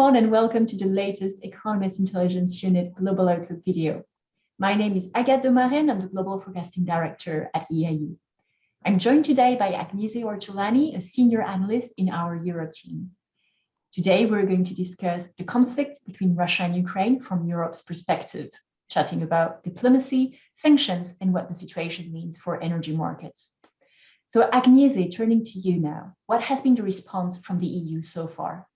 everyone, and welcome to the latest Economist Intelligence Unit Global Outlook video. My name is Agathe Demarais, I'm the Global Forecasting Director at EIU. I'm joined today by Agnese Ortolani, a senior analyst in our Europe team. Today, we're going to discuss the conflict between Russia and Ukraine from Europe's perspective, chatting about diplomacy, sanctions, and what the situation means for energy markets. So Agnese, turning to you now, what has been the response from the EU so far?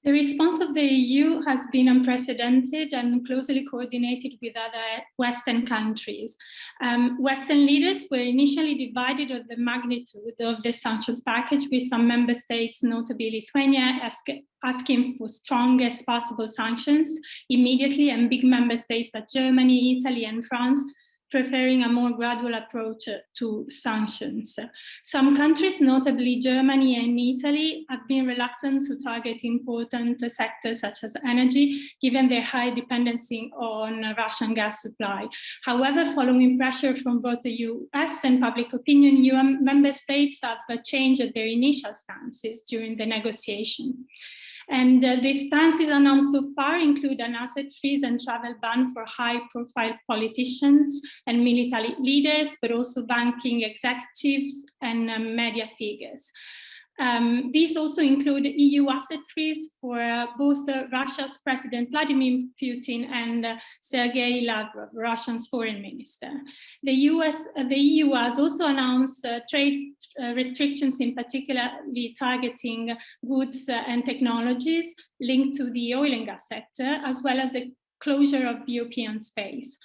The response of the EU has been unprecedented and closely coordinated with other Western countries. Western leaders were initially divided on the magnitude of the sanctions package, with some member states, notably Lithuania, asking for strongest possible sanctions immediately, and big member states like Germany, Italy, and France preferring a more gradual approach to sanctions. Some countries, notably Germany and Italy, have been reluctant to target important sectors such as energy, given their high dependency on Russian gas supply. However, following pressure from both the US and public opinion, EU member states have changed their initial stances during the negotiation. And the stances announced so far include an asset freeze and travel ban for high-profile politicians and military leaders, but also banking executives and media figures. These also include EU asset freeze for both Russia's President Vladimir Putin and Sergei Lavrov, Russia's foreign minister. The EU has also announced trade restrictions, in particularly targeting goods and technologies linked to the oil and gas sector, as well as the closure of European space.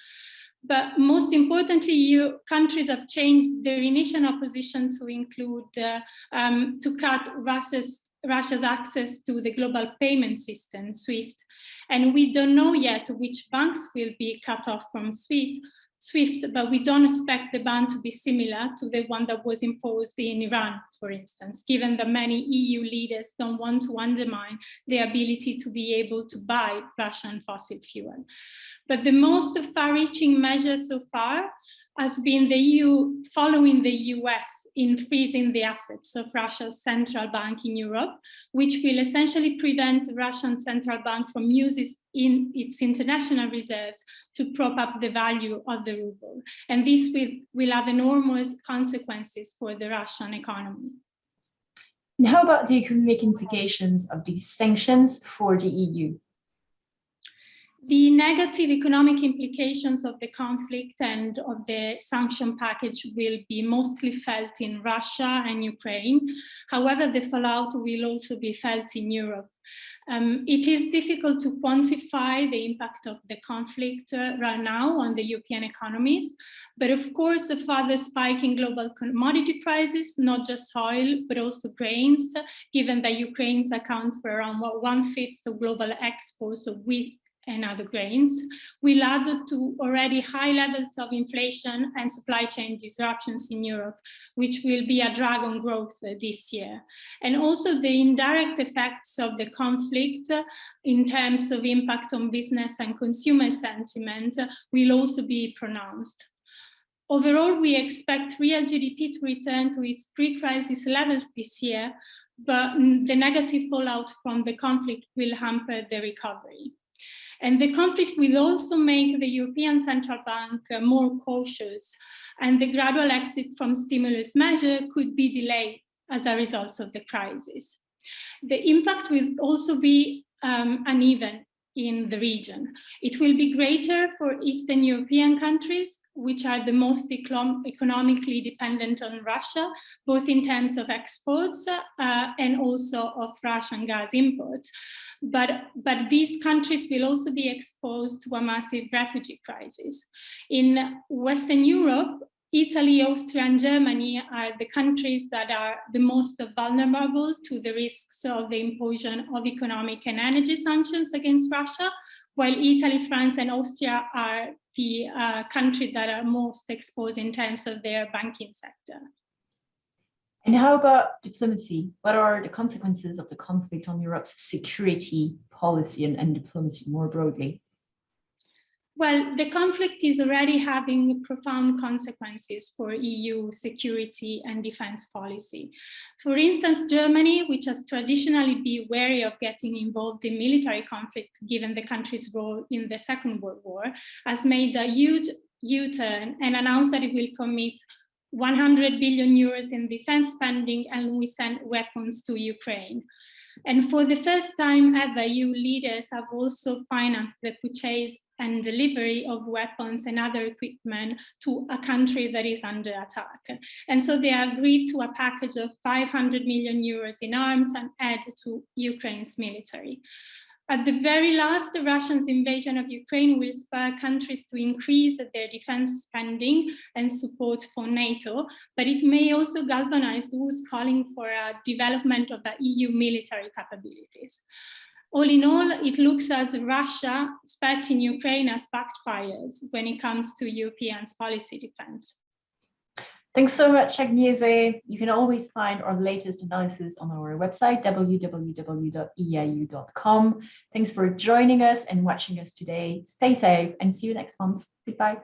But most importantly, EU countries have changed their initial opposition to include to cut Russia's access to the global payment system, SWIFT. And we don't know yet which banks will be cut off from SWIFT, but we don't expect the ban to be similar to the one that was imposed in Iran, for instance, given that many EU leaders don't want to undermine their ability to be able to buy Russian fossil fuel. But the most far-reaching measure so far has been the EU following the US in freezing the assets of Russia's central bank in Europe, which will essentially prevent the Russian central bank from using its international reserves to prop up the value of the ruble. And this will have enormous consequences for the Russian economy. And how about the economic implications of these sanctions for the EU? The negative economic implications of the conflict and of the sanction package will be mostly felt in Russia and Ukraine. However, the fallout will also be felt in Europe. It is difficult to quantify the impact of the conflict right now on the European economies, but of course, the further spike in global commodity prices, not just oil, but also grains, given that Ukraine's account for around 1/5 of global exports of wheat and other grains, will add to already high levels of inflation and supply chain disruptions in Europe, which will be a drag on growth this year. And also the indirect effects of the conflict in terms of impact on business and consumer sentiment will also be pronounced. Overall, we expect real GDP to return to its pre-crisis levels this year, but the negative fallout from the conflict will hamper the recovery. And the conflict will also make the European Central Bank more cautious, and the gradual exit from stimulus measure could be delayed as a result of the crisis. The impact will also be uneven in the region. It will be greater for Eastern European countries, which are the most economically dependent on Russia, both in terms of exports and also of Russian gas imports. But these countries will also be exposed to a massive refugee crisis. In Western Europe, Italy, Austria, and Germany are the countries that are the most vulnerable to the risks of the imposition of economic and energy sanctions against Russia, while Italy, France, and Austria are the countries that are most exposed in terms of their banking sector. And how about diplomacy? What are the consequences of the conflict on Europe's security policy and diplomacy more broadly? Well, the conflict is already having profound consequences for EU security and defense policy. For instance, Germany, which has traditionally been wary of getting involved in military conflict given the country's role in the Second World War, has made a huge U-turn and announced that it will commit 100 billion euros in defense spending and we send weapons to Ukraine. And for the first time ever, EU leaders have also financed the purchase and delivery of weapons and other equipment to a country that is under attack. And so they agreed to a package of 500 million euros in arms and aid to Ukraine's military. At the very last, the Russians' invasion of Ukraine will spur countries to increase their defense spending and support for NATO, but it may also galvanize those calling for a development of the EU military capabilities. All in all, it looks as Russia spat in Ukraine as backfires when it comes to Europeans' policy defense. Thanks so much, Agnese. You can always find our latest analysis on our website, www.eau.com. Thanks for joining us and watching us today. Stay safe and see you next month. Goodbye.